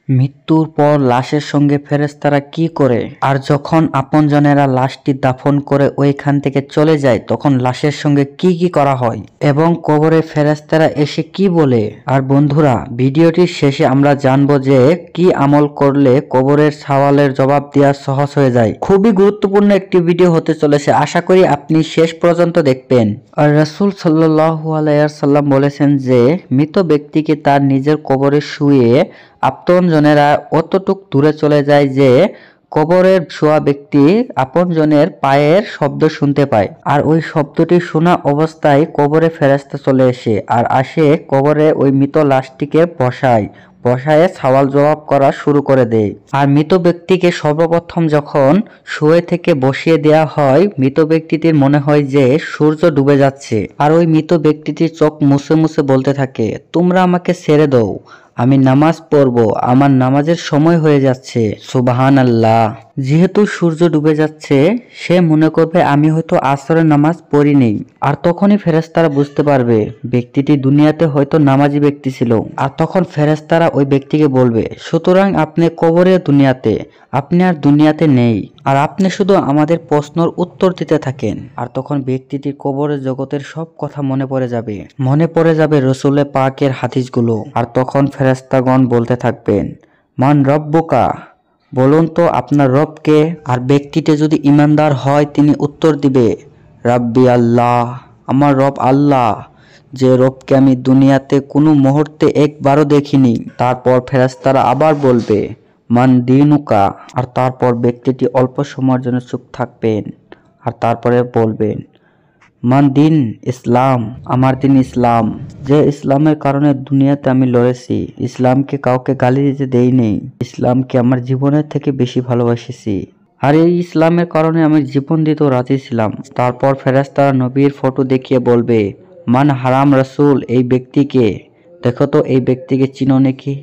মৃত্যুর পর লাশের সঙ্গে ফেরেশতারা কি করে, আর যখন আপনজনেরা লাশটি দাফন করে ওইখান থেকে চলে যায় তখন লাশের সঙ্গে কি কি করা হয় এবং কবরে ফেরেশতারা এসে কি বলে। আর বন্ধুরা, ভিডিওটির শেষে আমরা জানবো যে কি আমল করলে কবরের সওয়ালের জবাব দেওয়া সহজ হয়ে যায়। খুবই গুরুত্বপূর্ণ একটি ভিডিও হতে চলেছে, আশা করি আপনি শেষ পর্যন্ত দেখবেন। আর রাসূল সাল্লাল্লাহু আলাইহি ওয়াসাল্লাম বলেছেন যে মৃত ব্যক্তিকে তার নিজের কবরে শুয়ে আপনজনেরা অতটুক দূরে চলে যায় যে কবরের শোয়া ব্যক্তি আপনজনের পায়ের শব্দ শুনতে পায়, আর ওই শব্দটি শোনা অবস্থায় কবরে ফেরেশতা চলে আসে কবরে ওই মৃত লাশটিকে বসায় সওয়াল জবাব করা শুরু করে দেয়। আর মৃত ব্যক্তিকে সর্বপ্রথম যখন শুয়ে থেকে বসিয়ে দেয়া হয়, মৃত ব্যক্তিটির মনে হয় যে সূর্য ডুবে যাচ্ছে, আর ওই মৃত ব্যক্তিটির চোখ মুছে মুছে বলতে থাকে, তোমরা আমাকে ছেড়ে দাও, আমি নামাজ পড়ব, আমার নামাজের সময় হয়ে যাচ্ছে। সুবহানাল্লাহ। যেহেতু সূর্য ডুবে যাচ্ছে, সে মনে করবে আমি হয়তো আসরের নামাজ পড়িনি। আর তখনই ফেরেশতারা বুঝতে পারবে ব্যক্তিটি দুনিয়াতে হয়তো নামাজি ব্যক্তি ছিল। আর তখন ফেরেশতারা ওই ব্যক্তিকে বলবে, সুতরাং আপনি কবরে দুনিয়াতে, আপনি আর দুনিয়াতে নেই, আর আপনি শুধু আমাদের প্রশ্নের উত্তর দিতে থাকেন। আর তখন ব্যক্তিটির কবরের জগতের সব কথা মনে পড়ে যাবে রসুলে পাকের হাদিসগুলো। আর তখন ফেরেশতাগণ বলতে থাকবেন, মান রব্বুকা, বলুন তো আপনার রবকে। আর ব্যক্তিটি যদি ঈমানদার হয় তিনি উত্তর দিবে, রাব্বি আল্লাহ, আমার রব আল্লাহ, যে রবকে আমি দুনিয়াতে কোনো মুহূর্তে একবারও দেখিনি। তারপর ফেরেশতারা আবার বলবে, মান দিনুকা। আর তারপর ব্যক্তিটি অল্প সময়ের জন্য চুপ থাকবেন, আর তারপরে বলবেন, মান দিন ইসলাম, আমার দিন ইসলাম, যে ইসলামের কারণে দুনিয়াতে আমি লড়েছি, ইসলামকে কাউকে গালি দিতে দেইনি, ইসলামকে আমার জীবনের থেকে বেশি ভালোবাসেছি, আর এই ইসলামের কারণে আমি জীবন দিতেও রাজি ছিলাম। তারপর ফেরেশতারা নবীর ফটো দেখিয়ে বলবে, মান হারাম রাসূল, এই ব্যক্তিকে দেখো তো, এই ব্যক্তিকে চিনো নাকি?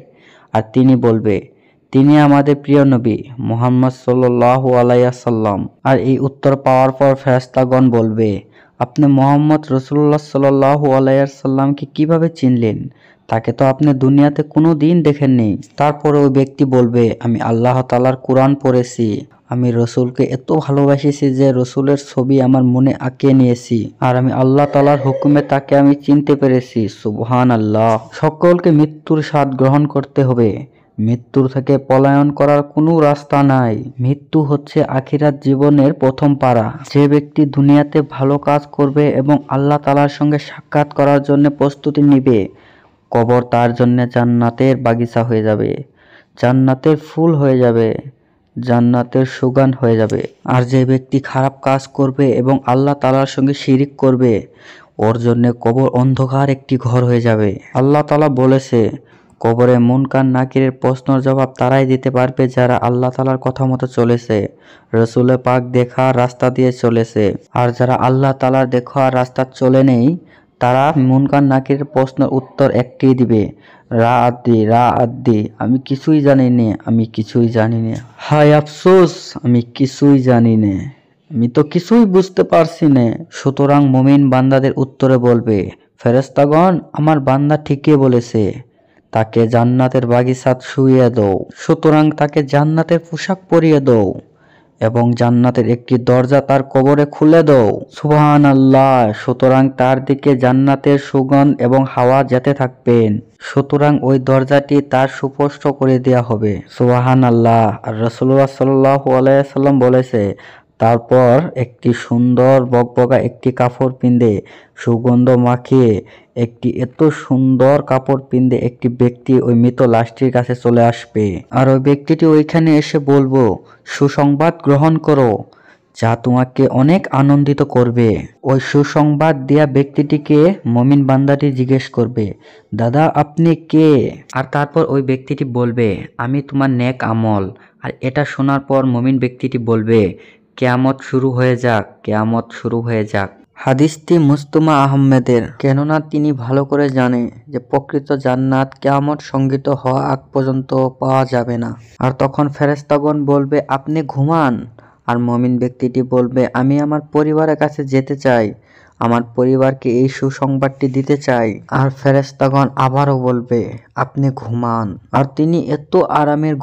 আর তিনি বলবে, তিনি আমাদের প্রিয় নবী মুহাম্মদ সাল্লাল্লাহু আলাইহি ওয়াসাল্লাম। আর এই উত্তর পাওয়ার পর ফেরেশতাগণ বলবে, আপনি মুহাম্মদ রাসূলুল্লাহ সাল্লাল্লাহু আলাইহি ওয়াসাল্লামকে কিভাবে চিনলেন? তাকে তো আপনি দুনিয়াতে কোনো দিন দেখেননি। তারপরে ওই ব্যক্তি বলবে, আমি আল্লাহ তাআলার কোরআন পড়েছি, আমি রসুলকে এত ভালোবাসিছি যে রসুলের ছবি আমার মনে আঁকিয়ে নিয়েছি, আর আমি আল্লাহ তাআলার হুকুমে তাকে আমি চিনতে পেরেছি। সুবহানাল্লাহ। সকলকে মৃত্যুর স্বাদ গ্রহণ করতে হবে, মৃত্যুর থেকে পলায়ন করার কোনো রাস্তা নাই। মৃত্যু হচ্ছে আখিরাত জীবনের প্রথম পাড়া। যে ব্যক্তি দুনিয়াতে ভালো কাজ করবে এবং আল্লাহ তাআলার সঙ্গে সাক্ষাৎ করার জন্য প্রস্তুতি নিবে, কবর তার জন্য জান্নাতের বাগিচা হয়ে যাবে, জান্নাতের ফুল হয়ে যাবে, জান্নাতের সুগান হয়ে যাবে। আর যে ব্যক্তি খারাপ কাজ করবে এবং আল্লাহ তাআলার সঙ্গে শিরিক করবে, ওর জন্য কবর অন্ধকার একটি ঘর হয়ে যাবে। আল্লাহ তাআলা বলেছে, কবরে মুনকার নাকিরের প্রশ্নের জবাব তারাই দিতে পারবে যারা আল্লাহ তাআলার কথা মতো চলেছে, রসুলের পাক দেখা রাস্তা দিয়ে চলেছে। আর যারা আল্লাহ তাআলার দেখা রাস্তা চলে নেই, তারা মুনকার নাকিরের প্রশ্নের উত্তর একটি দিবে, রা আদ্দি, আমি কিছুই জানি না, হায় আফসোস, আমি কিছুই জানি না, আমি তো কিছুই বুঝতে পারছি না। সুতরাং মুমিন বান্দাদের উত্তরে বলবে, ফেরেশতাগণ, আমার বান্দা ঠিকই বলেছে, তাকে জান্নাতের বাগিচাত শুইয়ে দাও। সুতরাং তাকে জান্নাতের পোশাক পরিয়ে দাও এবং জান্নাতের একটি দরজা তার কবরে খুলে দাও। সুবহানাল্লাহ। সুতরাং তার দিকে জান্নাতের সুগন্ধ এবং হাওয়া যেতে থাকবেন। সুতরাং ওই দরজাটি তার সুস্পষ্ট করে দেয়া হবে। সুবহানাল্লাহ। আর রাসূলুল্লাহ সাল্লাল্লাহু আলাইহি ওয়াসাল্লাম বলেছে, তারপর একটি সুন্দর বকবকা একটি কাপড় পিন্দে সুগন্ধ মাখিয়ে এত সুন্দর কাপড় পিন্দে একটি ব্যক্তি ওই মৃত লাশটির কাছে চলে আসবে। আর ওই ব্যক্তিটি ওইখানে এসে বলবো, সুসংবাদ গ্রহণ করো, যা তোমাকে অনেক আনন্দিত করবে। ওই সুসংবাদ দেয়া ব্যক্তিটিকে মুমিন বান্দাটি জিজ্ঞেস করবে, দাদা আপনি কে? আর তারপর ওই ব্যক্তিটি বলবে, আমি তোমার নেক আমল। আর এটা শোনার পর মুমিন ব্যক্তিটি বলবে, কিয়ামত শুরু হয়ে যাক, কিয়ামত শুরু হয়ে যাক। হাদিসটি মুস্তামা আহমেদের, কেননা তিনি ভালো করে জানে যে প্রকৃত জান্নাত কিয়ামত সংগীত হওয়া আগ পর্যন্ত পাওয়া যাবে না। আর তখন ফেরেশতাগণ বলবে, আপনি ঘুমান। আর মুমিন ব্যক্তিটি বলবে, আমি আমার পরিবারের কাছে যেতে চাই, আমার পরিবারকে এই সুসংবাদটি দিতে চাই। আর ফেরেশতাগণ আবারও বলবে, আপনি ঘুমান। আর তিনি এত আরামের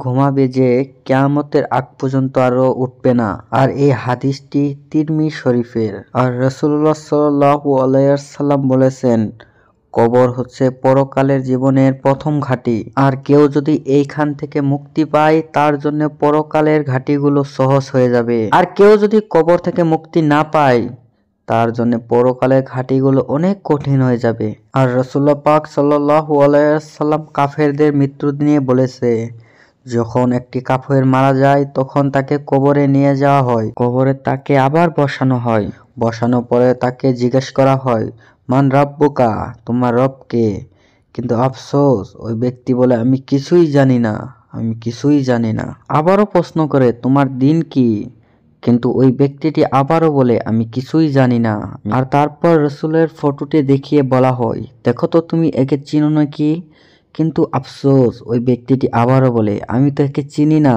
ঘুমাবে যে কিয়ামতের আগ পর্যন্ত আরো উঠবে না। আর এই হাদিসটি তিরমিজি শরীফের। আর রাসূলুল্লাহ সাল্লাল্লাহু আলাইহি ওয়াসাল্লাম বলেছেন, কবর হচ্ছে পরকালের জীবনের প্রথম ঘাঁটি। আর কেউ যদি এইখান থেকে মুক্তি পায় তার জন্য পরকালের ঘাঁটিগুলো সহজ হয়ে যাবে। আর কেউ যদি কবর থেকে মুক্তি না পায় তার জন্য পরকালের ঘাঁটিগুলো অনেক কঠিন হয়ে যাবে। আর রাসূলুল্লাহ পাক সাল্লাল্লাহু আলাইহি ওয়াসাল্লাম কাফেরদের মৃত্যু নিয়ে বলেছে, যখন একটি কাফের মারা যায় তখন তাকে কবরে নিয়ে যাওয়া হয়। কবরে তাকে আবার বসানো হয়। বসানোর পরে তাকে জিজ্ঞেস করা হয়, মান রাব্বুকা, তোমার রব কে? কিন্তু আফসোস, ওই ব্যক্তি বলে, আমি কিছুই জানি না, আমি কিছুই জানি না। আবারও প্রশ্ন করে, তোমার দিন কি? কিন্তু ওই ব্যক্তিটি আবারও বলে, আমি কিছুই জানি না। আর তারপর রাসূলের ফটোটি দেখিয়ে বলা হয়, দেখো তো তুমি একে চিনো নাকি? কিন্তু আফসোস, ওই ব্যক্তিটি আবারও বলে, আমি তো একে চিনি না,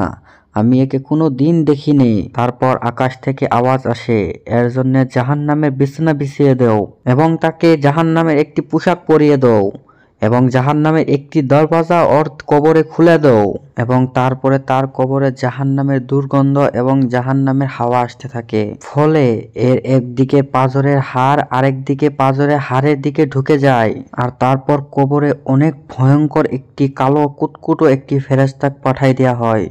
আমি একে কোনো দিন দেখিনি। তারপর আকাশ থেকে আওয়াজ আসে, এর জন্য জাহান্নামের বিছানা বিছিয়ে দাও এবং তাকে জাহান্নামের একটি পোশাক পরিয়ে দাও এবং জাহান্নামের একটি দরওয়াজা ওর কবরে খুলে দাও। এবং তারপরে তার কবরে জাহান্নামের দুর্গন্ধ এবং জাহান্নামের হাওয়া আসতে থাকে। ফলে এর একদিকে পাঁজরের হাড় আরেকদিকে পাঁজরের হাড়ের দিকে ঢুকে যায়। আর তারপর কবরে অনেক ভয়ঙ্কর একটি কালো কুটকুটো একটি ফেরেশতা পাঠাই দেওয়া হয়।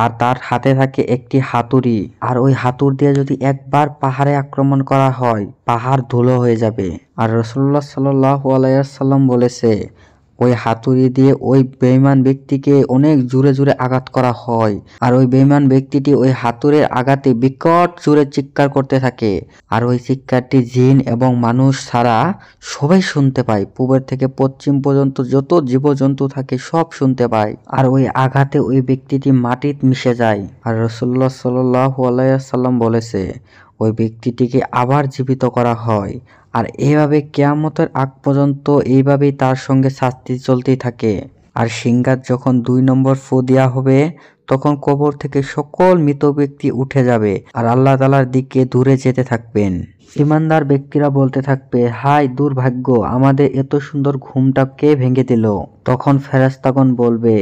আর তার হাতে থাকে একটি হাতুড়ি। আর ওই হাতুর দিয়ে যদি একবার পাহাড়ে আক্রমণ করা হয়, পাহাড় ধুলো হয়ে যাবে। আর রাসূলুল্লাহ সাল্লাল্লাহু আলাইহি ওয়াসাল্লাম বলেছে, ওই হাতুড়ি দিয়ে ওই বেঈমান ব্যক্তিকে অনেক জোরে জোরে আঘাত করা হয়। আর ওই বেঈমান ব্যক্তিটি ওই হাতুড়ের আঘাতে বিকট জোরে চিৎকার করতে থাকে। আর ওই চিৎকারটি জিন এবং মানুষ ছাড়া সবাই শুনতে পায়। পূবের থেকে পশ্চিম পর্যন্ত যত জীবজন্তু থাকে সব শুনতে পায়। আর ওই আঘাতে ওই ব্যক্তিটি মাটিতে মিশে যায়। আর রাসূলুল্লাহ সাল্লাল্লাহু আলাইহি ওয়াসাল্লাম বলেছে, ওই ব্যক্তিটিকে আবার জীবিত করা হয়। আর এইভাবে কিয়ামতের আগ পর্যন্ত এইভাবেই তার সঙ্গে শাস্তি চলতেই থাকে। আর সিংহার যখন 2 নম্বর ফু দেওয়া হবে তখন কবর থেকে সকল মৃত ব্যক্তি উঠে যাবে আর আল্লাহ তাআলার দিকে দূরে যেতে থাকবেন। ঈমানদার ব্যক্তিরা বলতে থাকবে, হায় দুর্ভাগ্য, আমাদের এত সুন্দর ঘুমটা কে ভেঙে দিল? তখন ফেরেশতাগণ বলবে,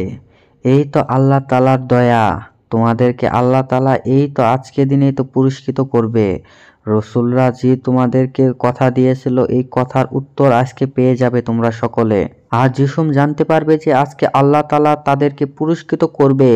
এই তো আল্লাহ তাআলার দয়া, তোমাদেরকে আল্লাহ তাআলা এই তো আজকে দিনেই তো পুরস্কৃত করবে। রসুলরা যে তোমাদেরকে কথা দিয়েছিল এই কথার উত্তর আজকে পেয়ে যাবে তোমরা সকলে। আর যিসুম জানতে পারবে যে আজকে আল্লাহ তাআলা তাদেরকে পুরস্কৃত করবে,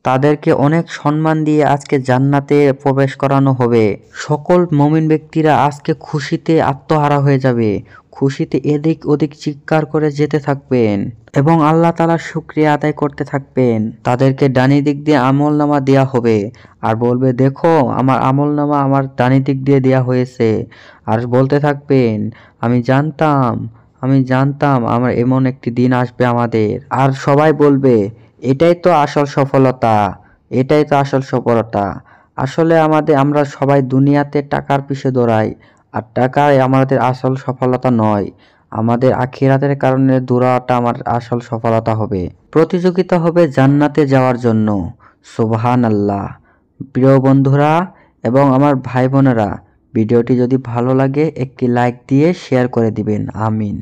তাদেরকে অনেক সম্মান দিয়ে আজকে জান্নাতে প্রবেশ করানো হবে। সকল মুমিন ব্যক্তিরা আজকে খুশিতে আত্মহারা হয়ে যাবে, খুশিতে এদিক ওদিক চিৎকার করে যেতে থাকবেন এবং আল্লাহ তাআলার শুকরিয়া আদায় করতে থাকবেন। তাদেরকে ডানি দিক দিয়ে আমলনামা দেয়া হবে আর বলবে, দেখো আমার আমলনামা আমার ডানি দিক দিয়ে দেয়া হয়েছে। আর বলতে থাকবেন, আমি জানতাম আমার এমন একটি দিন আসবে আমাদের। আর সবাই বলবে, এটাই তো আসল সফলতা, এটাই তো আসল সফলতা। আসলে আমরা সবাই দুনিয়াতে টাকার পিছে দৌড়াই, আর টাকাই আমাদের আসল সফলতা নয়। আমাদের আখিরাতের কারণে দৌড়াটা আমার আসল সফলতা হবে। প্রতিযোগিতা হবে জান্নাতে যাওয়ার জন্য। সুবহানাল্লাহ। প্রিয় বন্ধুরা এবং আমার ভাই বোনেরা, ভিডিওটি যদি ভালো লাগে একটি লাইক দিয়ে শেয়ার করে দিবেন। আমিন।